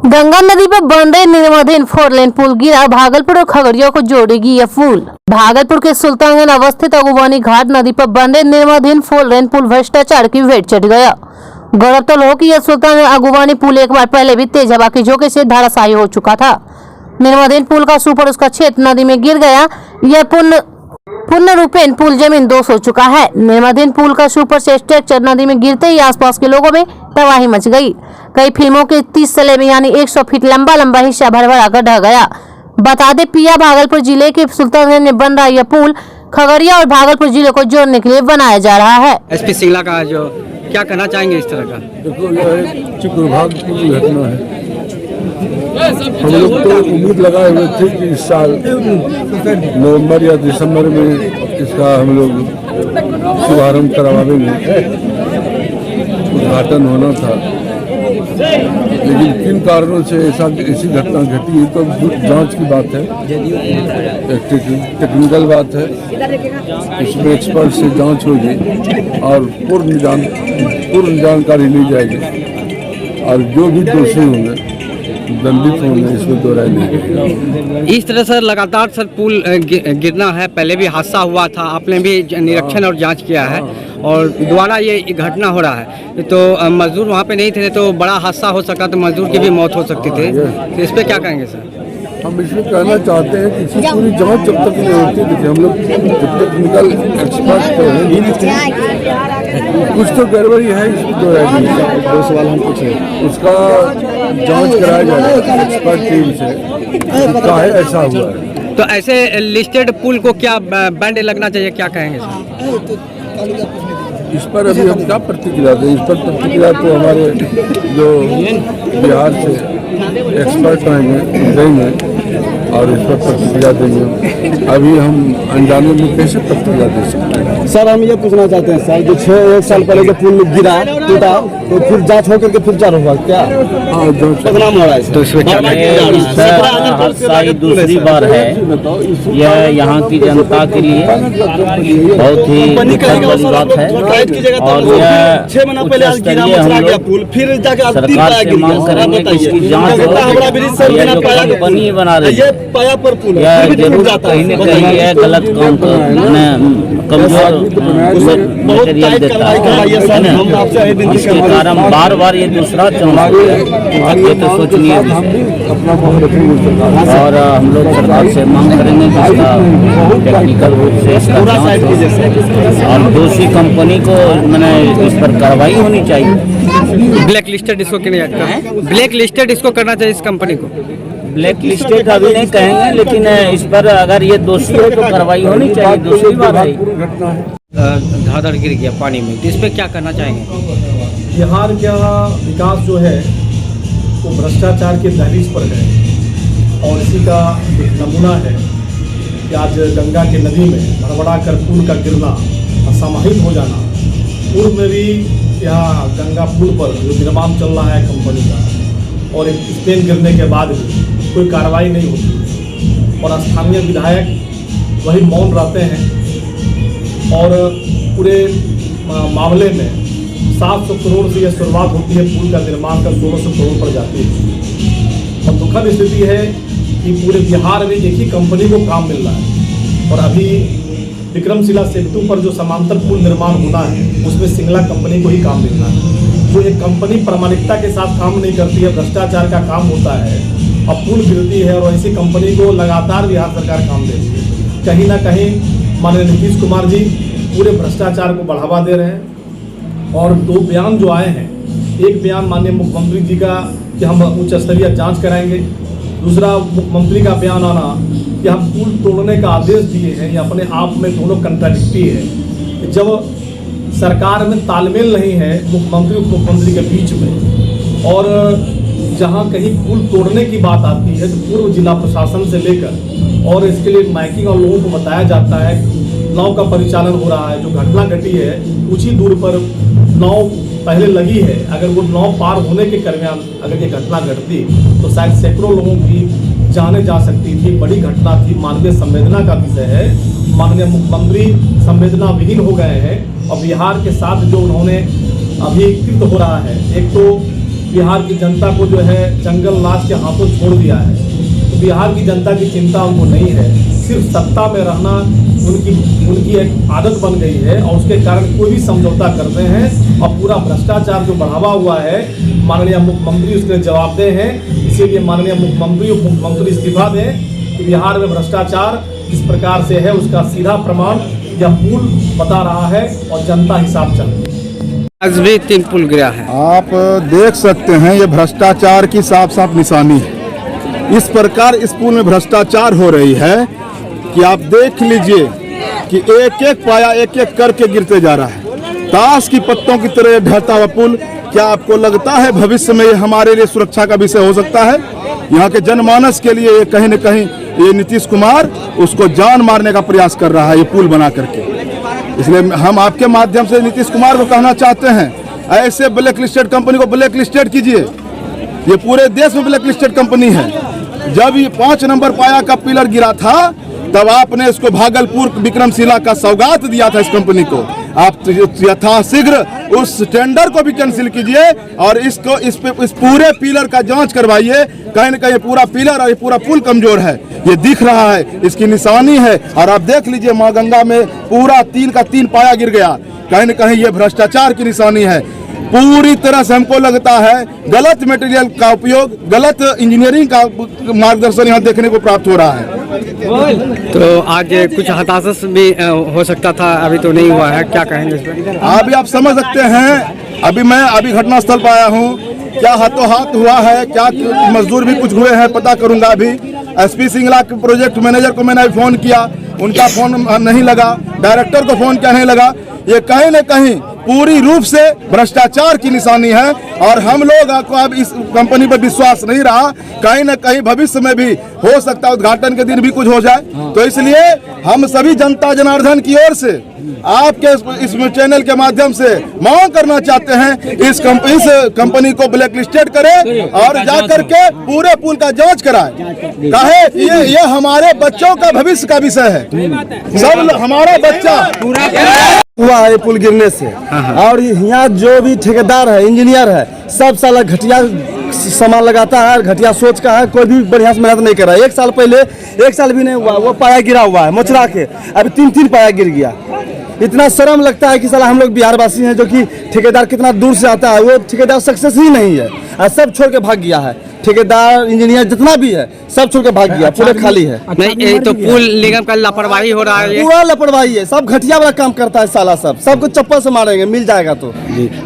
गंगा नदी पर बन रहे निर्माणाधीन 4 लेन पुल गिरा, भागलपुर और खगड़िया को जोड़ेगी यह पुल। भागलपुर के सुल्तानगंज अवस्थित अगुवानी घाट नदी पर बन रहे निर्माणाधीन 4 लेन पुल भ्रष्टाचार की भेंट चढ़ गया। गौरतलब हो कि यह सुल्तानगंज अगुवानी पुल एक बार पहले भी तेज हवा के झोंके से धराशायी हो चुका था। निर्माणाधीन पुल का सुपर उसका क्षेत्र नदी में गिर गया। यह पूर्ण रूपेण पुल जमीन दोष हो चुका है। निर्माणाधीन पुल का सुपर स्ट्रक्चर नदी में गिरते ही आसपास के लोगों में तबाही मच गई। कई फिल्मों के 30 तले में यानी 100 फीट लंबा हिस्सा भर कर ढह गया। बता दें, पिया भागलपुर जिले के सुल्तानगंज में बन रहा यह पुल खगड़िया और भागलपुर जिले को जोड़ने के लिए बनाया जा रहा है। एसपी सिंगला का जो क्या कहना चाहेंगे इस तरह का? देखो, यह दुर्भाग्यपूर्ण घटना है। हम लोग तो उम्मीद लगाए हुए थे कि इस साल नवंबर या दिसंबर में इसका हम लोग शुभारंभ करवाएंगे, उद्घाटन होना था। लेकिन किन कारणों से ऐसी घटना घटी तो जांच की बात है, टेक्निकल बात है। इसमें एक्सपर्ट से जांच होगी और पूर्ण जानकारी ली जाएगी और जो भी दोषी होंगे दंडित होंगे, इसमें दो राय नहीं। इस तरह से लगातार सर पुल गिरना है, पहले भी हादसा हुआ था, आपने भी निरीक्षण और जांच किया है और दोबारा ये घटना हो रहा है। तो मजदूर वहाँ पे नहीं थे तो बड़ा हादसा हो सका, तो मजदूर की भी मौत हो सकती थी। तो इस पर क्या कहेंगे सर? हम इसमें कहना चाहते हैं कि इसकी पूरी जांच जब तक नहीं होती, देखिए हम लोग टेक्निकल एक्सपर्ट तो हैं, कुछ तो गड़बड़ी है, इसमें दो राय नहीं। 2 सवाल हम पूछे, उसका जांच कराया जाएगा एक्सपर्ट टीम से, काहे ऐसा हुआ है। तो ऐसे लिस्टेड पुल को क्या बैंड लगना चाहिए, क्या कहेंगे सर? इस पर अभी हम क्या प्रतिक्रिया दें? इस पर प्रतिक्रिया तो हमारे जो बिहार से एक्सपर्ट आएंगे देंगे और इस पर प्रतिक्रिया देंगे। अभी हम अनजाने में कैसे प्रतिक्रिया दे सकते हैं? सर, हम ये पूछना चाहते हैं सर, जो 1 साल पहले जो पुल गिरा टूटा, तो फिर जांच होकर के फिर चार होगा क्या? हाँ, बदनाम हो रहा है। तो इसमें क्या हादसा ही दूसरी बार है। यह यहाँ की जनता के लिए बहुत ही बड़ी बात है और यह स्तरीय हम लोग सरकार से मांग करेंगे कि इसकी जाँच हो। यह जो कंपनी बना रही है यह जरूर कहीं न कहीं यह गलत काम कमजोर मटेरियल देता है ना, इसके कारण बार ये दूसरा चांस ये तो सोचनीय और हम लोग सरकार से मांग करेंगे कि इसका टेक्निकल रूप से इसका जांच और दोषी कंपनी को मैंने इस पर कार्रवाई होनी चाहिए। ब्लैक लिस्टेड इसको ब्लैक लिस्टेड इसको करना चाहिए इस कंपनी को। ब्लैक लिस्टेड अभी नहीं कहेंगे, लेकिन इस पर अगर ये दोषी है तो कार्रवाई होनी चाहिए। दूसरी बात है धाधड़ गिर गया पानी में, तो इस पर क्या करना चाहेंगे? बिहार का विकास जो है वो भ्रष्टाचार के दहलीज पर है और इसी का एक नमूना है कि आज गंगा की नदी में भड़बड़ा कर पुल का गिरना, समाहित हो जाना। पूर्व में भी यहाँ गंगा पुल पर जो निर्माण चल रहा है कंपनी का और एक स्पेन गिरने के बाद भी कोई कार्रवाई नहीं होती और स्थानीय विधायक वही मौन रहते हैं और पूरे मामले में 700 करोड़ से यह शुरुआत होती है, पुल का निर्माण कर 1600 करोड़ पर जाती है। और दुखद स्थिति है कि पूरे बिहार में एक ही कंपनी को काम मिल रहा है और अभी विक्रमशिला सेतु पर जो समांतर पुल निर्माण होना है उसमें सिंगला कंपनी को ही काम मिल रहा है। जो एक कंपनी प्रामाणिकता के साथ काम नहीं करती है, भ्रष्टाचार का काम होता है और पुल गिरती है और ऐसी कंपनी को लगातार बिहार सरकार काम देती है। कहीं ना कहीं माननीय नीतीश कुमार जी पूरे भ्रष्टाचार को बढ़ावा दे रहे हैं और 2 बयान जो आए हैं, एक बयान माननीय मुख्यमंत्री जी का कि हम उच्च स्तरीय जांच कराएंगे, दूसरा मुख्यमंत्री का बयान आना कि हम पुल तोड़ने का आदेश दिए हैं। ये अपने आप में दोनों कंट्राडिक्टी है। जब सरकार में तालमेल नहीं है मुख्यमंत्री उप मुख्यमंत्री के बीच में और जहां कहीं पुल तोड़ने की बात आती है तो पूर्व जिला प्रशासन से लेकर और इसके लिए माइकिंग और लोगों को बताया जाता है नाव का परिचालन हो रहा है। जो घटना घटी है कुछ ही दूर पर नाव पहले लगी है, अगर वो नाव पार होने के दरमियान अगर ये घटना घटती तो शायद सैकड़ों लोगों की जाने जा सकती थी। बड़ी घटना थी, मानवीय संवेदना का विषय है। माननीय मुख्यमंत्री संवेदना विहीन हो गए हैं और बिहार के साथ जो उन्होंने अभी कृत हो रहा है, एक तो बिहार की जनता को जो है जंगल राज के हाथों छोड़ दिया है। तो बिहार की जनता की चिंता उनको नहीं है, सिर्फ सत्ता में रहना उनकी एक आदत बन गई है और उसके कारण कोई भी समझौता करते हैं और पूरा भ्रष्टाचार जो बढ़ावा हुआ है माननीय मुख्यमंत्री उसके जवाबदेह हैं। इसीलिए माननीय मुख्यमंत्री इस्तीफा दें कि बिहार में भ्रष्टाचार किस प्रकार से है उसका सीधा प्रमाण यह पुल बता रहा है और जनता हिसाब चल रही है। आज भी 3 पुल गिरा है। आप देख सकते हैं ये भ्रष्टाचार की साफ साफ निशानी है। इस प्रकार इस पुल में भ्रष्टाचार हो रही है कि आप देख लीजिए कि एक एक पाया एक एक करके गिरते जा रहा है। ताश की पत्तों की तरह ढहता हुआ पुल। क्या आपको लगता है भविष्य में ये हमारे लिए सुरक्षा का विषय हो सकता है? यहाँ के जनमानस के लिए ये कहीं न कहीं ये नीतीश कुमार उसको जान मारने का प्रयास कर रहा है ये पुल बना करके। इसलिए हम आपके माध्यम से नीतीश कुमार को कहना चाहते हैं, ऐसे ब्लैक लिस्टेड कंपनी को ब्लैक लिस्टेड कीजिए। ये पूरे देश में ब्लैक लिस्टेड कंपनी है। जब ये 5 नंबर पाया का पिलर गिरा था तब आपने इसको भागलपुर विक्रमशिला का सौगात दिया था इस कंपनी को। आप यथाशीघ्र उस टेंडर को भी कैंसिल कीजिए और इस पूरे पिलर का जांच करवाइए। कहीं न कहीं पूरा पिलर और ये पूरा पुल कमजोर है, ये दिख रहा है, इसकी निशानी है। और आप देख लीजिए माँ गंगा में पूरा 3 का 3 पाया गिर गया। कहीं न कहीं ये भ्रष्टाचार की निशानी है। पूरी तरह से हमको लगता है गलत मटेरियल का उपयोग, गलत इंजीनियरिंग का मार्गदर्शन यहाँ देखने को प्राप्त हो रहा है। तो आज कुछ हताशा भी हो सकता था, अभी तो नहीं हुआ है, क्या कहेंगे इस पर? अभी आप समझ सकते हैं। अभी मैं घटनास्थल पर आया हूँ, क्या हाथों हाथ हुआ है, क्या मजदूर भी कुछ हुए हैं पता करूंगा। अभी एसपी सिंगला के प्रोजेक्ट मैनेजर को मैंने फोन किया, उनका फोन नहीं लगा, डायरेक्टर को फोन किया नहीं लगा। ये कहीं न कहीं पूरी रूप से भ्रष्टाचार की निशानी है और हम लोग को अब इस कंपनी पर विश्वास नहीं रहा। कहीं न कहीं भविष्य में भी हो सकता है उद्घाटन के दिन भी कुछ हो जाए। तो इसलिए हम सभी जनता जनार्दन की ओर से आपके इस चैनल के माध्यम से मांग करना चाहते हैं इस कंपनी को ब्लैक लिस्टेड करें और जाकर के पूरे पुल का जांच कराएं। कहे ये हमारे बच्चों का भविष्य का विषय है। सब हमारा बच्चा हुआ है पुल गिरने से। और यहाँ जो भी ठेकेदार है, इंजीनियर है, सब साला घटिया सामान लगाता है, घटिया सोच का है, कोई भी बढ़िया से मेहनत नहीं कर रहा है। 1 साल पहले 1 साल भी नहीं हुआ वो पाया गिरा हुआ है मोचरा के, अभी 3 पाया गिर गया। इतना शर्म लगता है कि साला हम लोग बिहारवासी हैं, जो कि ठेकेदार कितना दूर से आता है, वो ठेकेदार सक्सेस ही नहीं है और सब छोड़ के भाग गया है। ठेकेदार इंजीनियर जितना भी है सब छोड़ के भाग गया, पूरे खाली है। नहीं, ये तो पुल निगम का लापरवाही हो रहा है। पूरा लापरवाही है, सब घटिया वाला काम करता है साला। सबको चप्पल से मारेंगे, मिल जाएगा तो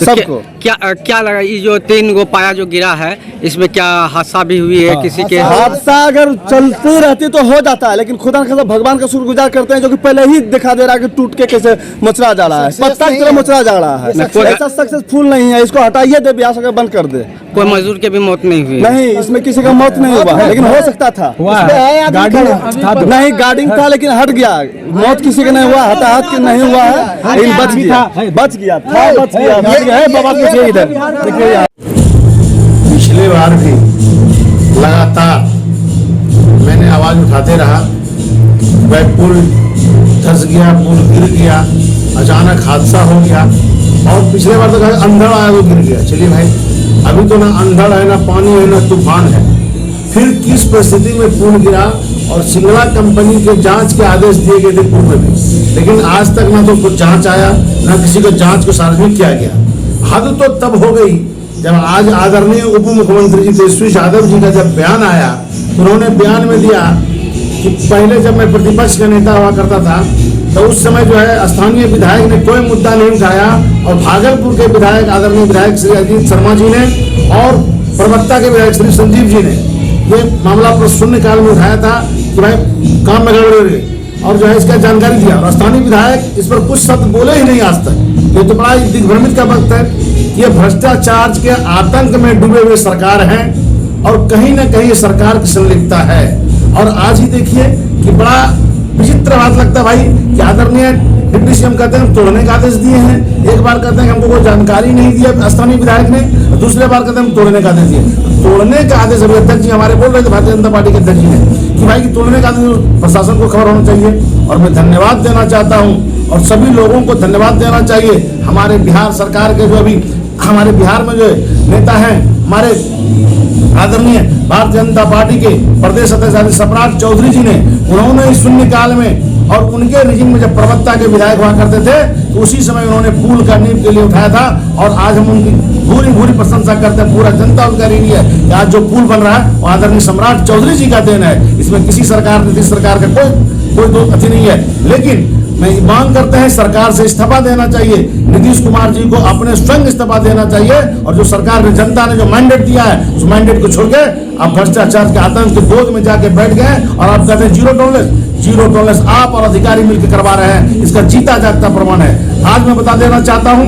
सबको। क्या लगा ये जो 3 गो पाया जो गिरा है, इसमें क्या हादसा भी हुई है? किसी के हादसा अगर चलते रहती तो हो जाता है, लेकिन खुदा न भगवान का शुक्रगुजार करते हैं जो कि पहले ही दिखा दे रहा है कि टूट के कैसे मोचरा जा रहा है, पत्ता की तरह मोचरा जा रहा है। ऐसा सक्सेसफुल नहीं है, इसको हटाइए दे, ब्याह से बंद कर दे। कोई मजदूर के भी मौत नहीं हुई? नहीं, इसमें किसी का मौत नहीं हुआ, लेकिन हो सकता था। नहीं, गार्डिंग था लेकिन हट गया। मौत किसी का नहीं हुआ, हताहत के नहीं हुआ है, लेकिन बच गया था। बाबा पूछिए इधर देखिए। पिछले बार भी लगातार मैंने आवाज उठाते रहा, वह पुल धंस गया, पुल गिर गया, अचानक हादसा हो गया। और पिछले बार तो कहा अंधड़ आया तो गिर गया। चलिए भाई, अभी तो ना अंधड़ है, ना पानी है, ना तूफान है, फिर किस परिस्थिति में पुल गिरा? और सिंगला कंपनी के जांच के आदेश दिए गए थे पुल में भी, लेकिन आज तक ना तो कुछ जांच आया, ना किसी को जांच को सार्वजनिक किया गया। हद तो तब हो गई जब आज आदरणीय उप मुख्यमंत्री जी तेजस्वी यादव जी का जब बयान आया, उन्होंने बयान में दिया कि पहले जब मैं प्रतिपक्ष का नेता हुआ करता था तो उस समय जो है स्थानीय विधायक ने कोई मुद्दा नहीं उठाया और भागलपुर के विधायक आदरणीय विधायक श्री अजीत शर्मा जी ने और प्रवक्ता के विधायक श्री संजीव जी ने ये मामला पर शून्यकाल में उठाया था कि भाई काम में गड़बड़ी हो रही, और जो है इसका जानकारी दिया। और स्थानीय विधायक इस पर कुछ शब्द बोले ही नहीं आज तक। ये तो बड़ा दिग्भ्रमित का वक्त है। ये भ्रष्टाचार के आतंक में डूबे हुए सरकार है और कहीं ना कहीं सरकार की संलिप्तता है। और आज ही देखिए कि बड़ा विचित्र बात लगता है भाई कि आदरणीय डिप्टी सीएम कहते हैं हम तोड़ने का आदेश दिए हैं। एक बार कहते हैं हमको कोई जानकारी नहीं दिया स्थानीय विधायक ने, दूसरे बार कहते हैं हम तोड़ने का आदेश दिए। तोड़ने का आदेश अभी अध्यक्ष जी हमारे बोल रहे थे, भारतीय जनता पार्टी के अध्यक्ष जी ने, कि भाई कि तोड़ने का आदेश प्रशासन को खबर होना चाहिए। और मैं धन्यवाद देना चाहता हूँ और सभी लोगों को धन्यवाद देना चाहिए हमारे बिहार सरकार के जो अभी हमारे बिहार में जो नेता हैं हमारे आदरणीय भारतीय जनता पार्टी के प्रदेश अध्यक्ष सम्राट चौधरी जी ने, उन्होंने इस शून्यकाल में और उनके रिजिम में जब प्रवक्ता के विधायक हुआ करते थे तो उसी समय उन्होंने पुल का नींव के लिए उठाया था और आज हम उनकी भूरी भूरी प्रशंसा करते हैं। पूरा जनता उनका ऋणी है कि आज जो पुल बन रहा है वो आदरणीय सम्राट चौधरी जी का देन है। इसमें किसी सरकार नीतीश सरकार का कोई दो अति नहीं है। लेकिन मैं मांग करते हैं सरकार से इस्तीफा देना चाहिए, नीतीश कुमार जी को अपने स्वयं इस्तीफा देना चाहिए और जो सरकार ने जनता ने जो मैंडेट दिया है उस मैंडेट को छोड़ के आप भ्रष्टाचार के आतंक के गोद में जाके बैठ गए और आप कहते हैं जीरो टॉलरेंस आप और अधिकारी मिलकर करवा रहे हैं। इसका जीता जागता प्रमाण है। आज मैं बता देना चाहता हूं,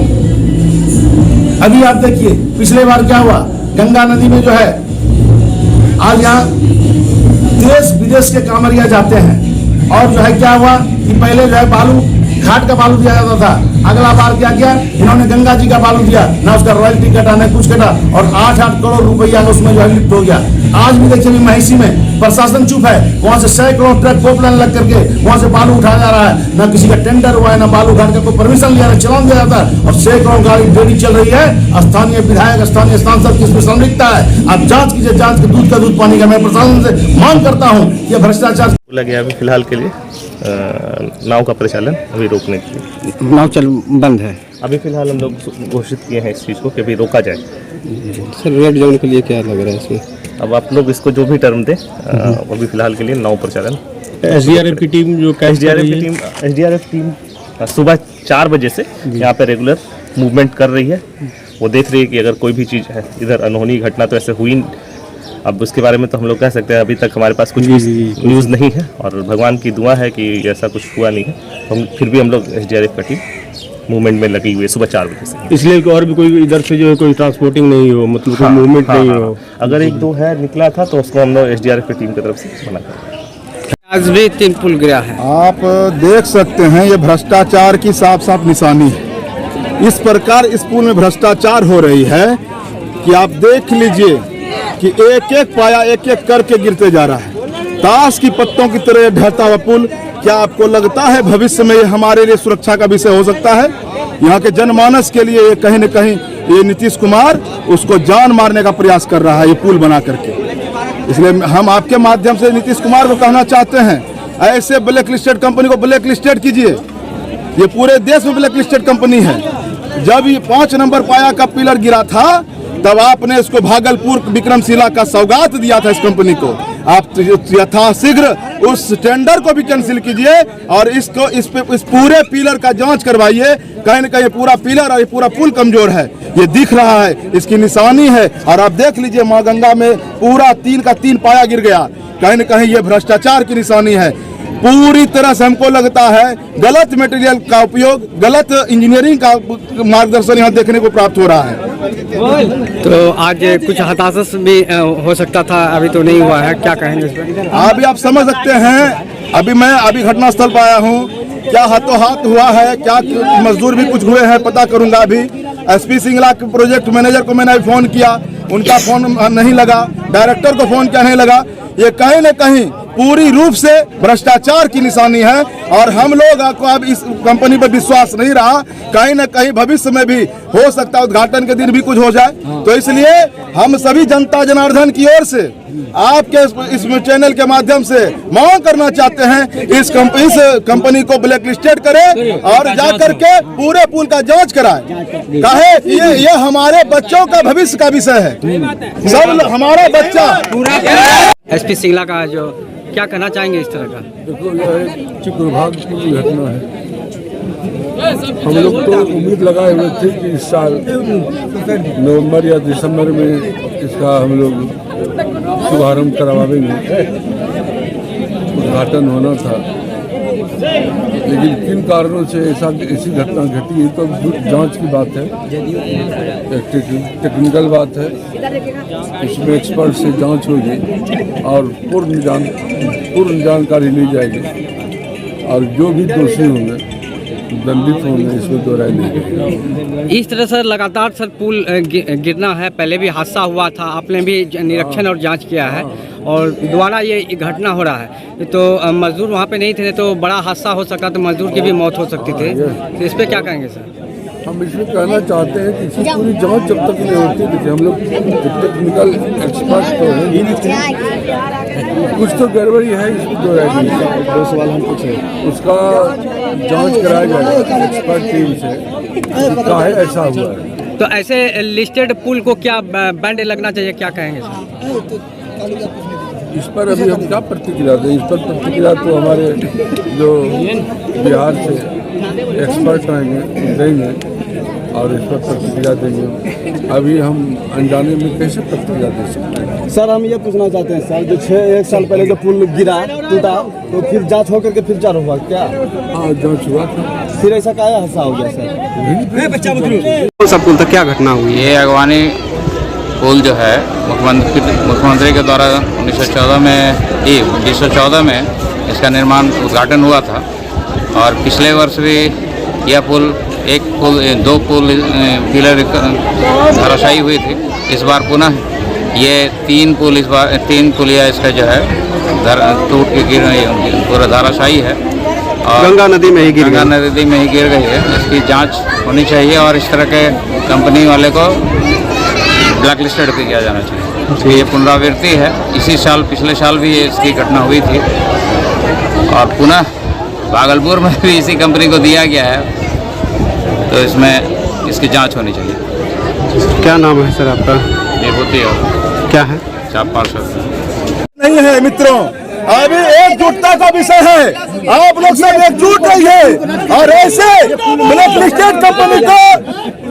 अभी आप देखिए पिछले बार क्या हुआ, गंगा नदी में जो है आज यहाँ देश विदेश के कांवरिया जाते हैं और जो है क्या हुआ कि पहले जो है बालू घाट का बालू दिया जाता था, अगला बार क्या किया इन्होंने गंगा जी का बालू दिया, ना उसका रॉयल्टी कटा ना कुछ कटा और 8-8 करोड़ रुपया उसमें जो है लिप्त हो गया। आज भी देखिए महिषी में प्रशासन चुप है, वहां से सैकड़ों ट्रक पोपलाइन लग करके वहां से बालू उठाया जा रहा है, ना किसी का टेंडर हुआ है, ना बालू घाट का कोई परमिशन लिया है, चलान दिया जाता है और सैकड़ों गाड़ी डेली चल रही है। स्थानीय विधायक स्थानीय सांसद की इसमें संलिप्तता है। आप जांच कीजिए, जांच के दूध का दूध पानी का। मैं प्रशासन से मांग करता हूँ कि भ्रष्टाचार बोला गया अभी फिलहाल के लिए नाव का परिचालन अभी रोकने के लिए नाव चल बंद है। अभी फिलहाल हम लोग घोषित किए हैं इस चीज़ को कि अभी रोका जाए। सर रेड जोन के लिए क्या लग रहा है इसमें? अब आप लोग इसको जो भी टर्म दें अभी फिलहाल के लिए नाव परिचालन। एसडीआरएफ की टीम जो एसडीआरएफ टीम सुबह 4 बजे से यहाँ पे रेगुलर मूवमेंट कर रही है। वो देख रही है कि अगर कोई भी चीज़ है इधर अनहोनी घटना तो ऐसे हुई, अब उसके बारे में तो हम लोग कह सकते हैं अभी तक हमारे पास कुछ न्यूज़ नहीं है और भगवान की दुआ है कि ऐसा कुछ हुआ नहीं है। हम फिर भी हम लोग एसडीआरएफ का टीम मूवमेंट में लगी हुई है सुबह 4 बजे से, इसलिए और भी कोई इधर से जो है कोई ट्रांसपोर्टिंग नहीं हो, मतलब कोई मूवमेंट नहीं हो। अगर 1-2 है निकला था तो उसको हम लोग एसडीआरएफ की टीम की तरफ से मना करें। आज भी 3 पुल गिरा है। आप देख सकते हैं ये भ्रष्टाचार की साफ साफ निशानी है। इस प्रकार इस पुल में भ्रष्टाचार हो रही है कि आप देख लीजिए कि एक एक पाया एक एक करके गिरते जा रहा है। ताश की पत्तों की तरह ढहता हुआ पुल। क्या आपको लगता है भविष्य में ये हमारे लिए सुरक्षा का विषय हो सकता है? यहाँ के जनमानस के लिए ये कहीं न कहीं ये नीतीश कुमार उसको जान मारने का प्रयास कर रहा है ये पुल बना करके। इसलिए हम आपके माध्यम से नीतीश कुमार को कहना चाहते हैं, ऐसे ब्लैक लिस्टेड कंपनी को ब्लैक लिस्टेड कीजिए। ये पूरे देश में ब्लैक लिस्टेड कंपनी है। जब ये 5 नंबर पाया का पिलर गिरा था तब आपने इसको भागलपुर विक्रमशिला का सौगात दिया था इस कंपनी को। आप यथाशीघ्र उस टेंडर को भी कैंसिल कीजिए और इस पूरे पिलर का जांच करवाइए। कहीं न कहीं पूरा पिलर और ये पूरा पुल कमजोर है, ये दिख रहा है, इसकी निशानी है। और आप देख लीजिए माँ गंगा में पूरा 3 का 3 पाया गिर गया। कहीं न कहीं ये भ्रष्टाचार की निशानी है। पूरी तरह से हमको लगता है गलत मटेरियल का उपयोग, गलत इंजीनियरिंग का मार्गदर्शन यहाँ देखने को प्राप्त हो रहा है। तो आज कुछ हताशा भी हो सकता था, अभी तो नहीं हुआ है, क्या कहेंगे इस पर? अभी आप समझ सकते हैं। अभी मैं घटनास्थल पर आया हूँ, क्या हाथों हाथ हुआ है, क्या मजदूर भी कुछ हुए हैं पता करूंगा। अभी एसपी सिंगला के प्रोजेक्ट मैनेजर को मैंने फोन किया, उनका फोन नहीं लगा, डायरेक्टर को फोन किया नहीं लगा। ये कहीं न कहीं पूरी रूप से भ्रष्टाचार की निशानी है और हम लोग को अब इस कंपनी पर विश्वास नहीं रहा। कहीं न कहीं भविष्य में भी हो सकता है उद्घाटन के दिन भी कुछ हो जाए। तो इसलिए हम सभी जनता जनार्दन की ओर से आपके इस चैनल के माध्यम से मांग करना चाहते हैं इस कंपनी को ब्लैक लिस्टेड करे और जाकर के पूरे पुल का जांच कराए। कहे ये हमारे बच्चों का भविष्य का विषय है, सब हमारा बच्चा। एसपी सिंगला का जो क्या कहना चाहेंगे इस तरह का? देखो यह एक दुर्भाग्यपूर्ण घटना है। हम लोग तो उम्मीद लगाए हुए थे कि इस साल नवंबर या दिसंबर में इसका हम लोग शुभारंभ करवाएंगे, उद्घाटन होना था। लेकिन किन कारणों से ऐसी घटना घटी है तो जांच की बात है, टेक्निकल बात है। इसमें एक्सपर्ट से जांच होगी और पूर्ण जानकारी ली जाएगी और जो भी दोषी होंगे दंडित होंगे, इसमें दो राय नहीं है। इस तरह से लगातार सर पुल गिरना है, पहले भी हादसा हुआ था, आपने भी निरीक्षण और जांच किया है और दोबारा ये घटना हो रहा है। तो मजदूर वहाँ पे नहीं थे तो बड़ा हादसा हो सकता, तो मजदूर की भी मौत हो सकती थी। तो इस पर क्या कहेंगे सर? हम इसमें कहना चाहते हैं कि इसकी पूरी जांच जब तक नहीं होती, देखिए हम लोग टेक्निकल एक्सपर्ट तो हैं, कुछ तो गड़बड़ी है इसमें, दो सवाल हम पूछे, उसका जांच कराया जाएगा एक्सपर्ट टीम से, क्या है ऐसा हुआ है। तो ऐसे लिस्टेड पुल को क्या बैंड लगना चाहिए, क्या कहेंगे सर? इस पर अभी हम क्या प्रतिक्रिया दें, इस पर प्रतिक्रिया तो हमारे जो बिहार से एक्सपर्ट आएंगे देंगे और इस पर प्रतिक्रिया देंगे। अभी हम अनजाने में कैसे प्रतिक्रिया दे सकते हैं। सर हम ये पूछना चाहते हैं सर, जो 1 साल पहले जो पुल गिरा टूटा, तो फिर जांच होकर के फिर चालू हुआ क्या? हाँ जांच हुआ था, फिर ऐसा क्या हादसा हो गया सर? कौन सा पुल था, क्या घटना हुई? ये अगवानी पुल जो है मुख्यमंत्री के द्वारा 1914 में इसका निर्माण उद्घाटन हुआ था और पिछले वर्ष भी यह पुल दो पिलर धराशायी हुई थी। इस बार पुनः ये तीन पुलिया इसका जो है टूट के गिर पूरा धराशायी है और गंगा नदी में ही गिर गई है। इसकी जांच होनी चाहिए और इस तरह के कंपनी वाले को ब्लैक लिस्टेड किया जाना चाहिए। ये पुनरावृत्ति है, इसी साल पिछले साल भी इसकी घटना हुई थी और पुनः भागलपुर में भी इसी कंपनी को दिया गया है, तो इसमें इसकी जांच होनी चाहिए। क्या नाम है सर आपका? विभूति और क्या है? चार पार्षद नहीं है मित्रों, अभी एकजुटता का विषय है, आप लोग सब एकजुट रहिए और ऐसे ब्लैक लिस्टेड कंपनी को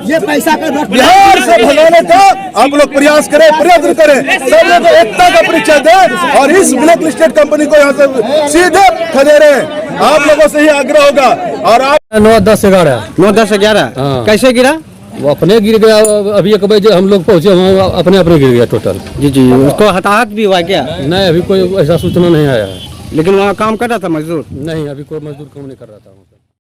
ये पैसा का बिहार से भगाने का आप लोग प्रयास करें, प्रयत्न करें, सब लोग एकता का परिचय दें और इस ब्लैक लिस्टेड कंपनी को यहाँ से सीधे खदेड़े। आप लोगों से ही आग्रह होगा। और आप 9-10-11 कैसे गिरा? वो अपने गिर गया, अभी 1 बजे हम लोग पहुँचे, वहाँ अपने गिर गया टोटल। जी उसको हताहत भी हुआ क्या? नहीं, अभी कोई ऐसा सूचना नहीं आया है। लेकिन वहाँ काम कर रहा था मजदूर? नहीं, अभी कोई मजदूर काम नहीं कर रहा था।